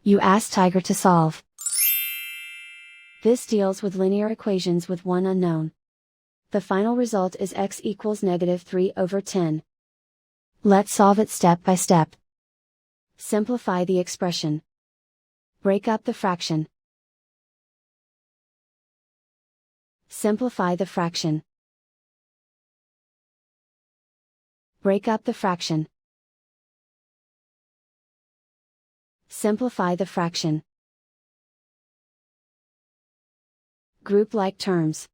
You ask Tiger to solve. This deals with linear equations with one unknown. The final result is x equals -3/10. Let's solve it step by step. Simplify the expression. Break up the fraction. Simplify the fraction. Break up the fraction. Simplify the fraction. Group like terms.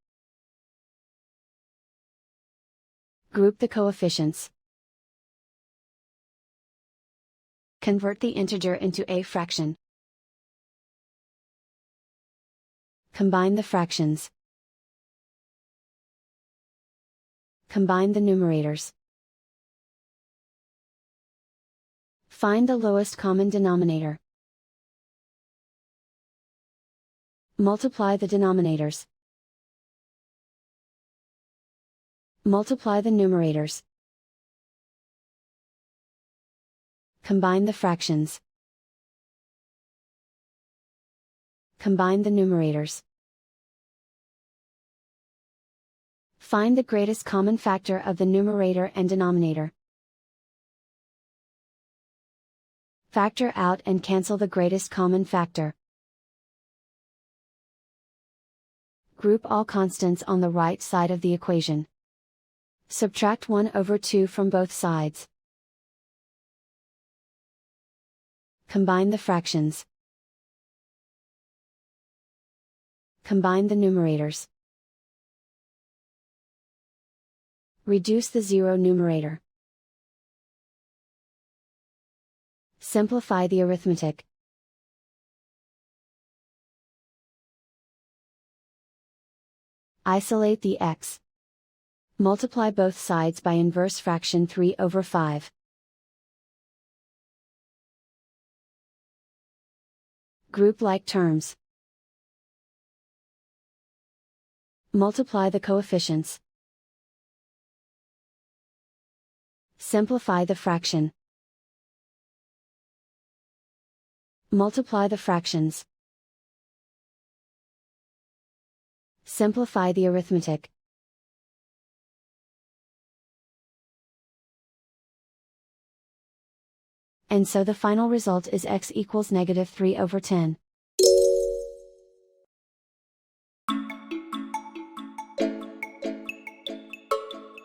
Group the coefficients. Convert the integer into a fraction. Combine the fractions. Combine the numerators. Find the lowest common denominator. Multiply the denominators. Multiply the numerators. Combine the fractions. Combine the numerators. Find the greatest common factor of the numerator and denominator. Factor out and cancel the greatest common factor. Group all constants on the right side of the equation. Subtract 1/2 from both sides. Combine the fractions. Combine the numerators. Reduce the zero numerator. Simplify the arithmetic. Isolate the x. Multiply both sides by inverse fraction 3/5. Group like terms. Multiply the coefficients. Simplify the fraction. Multiply the fractions. Simplify the arithmetic. And so the final result is x equals -3/10.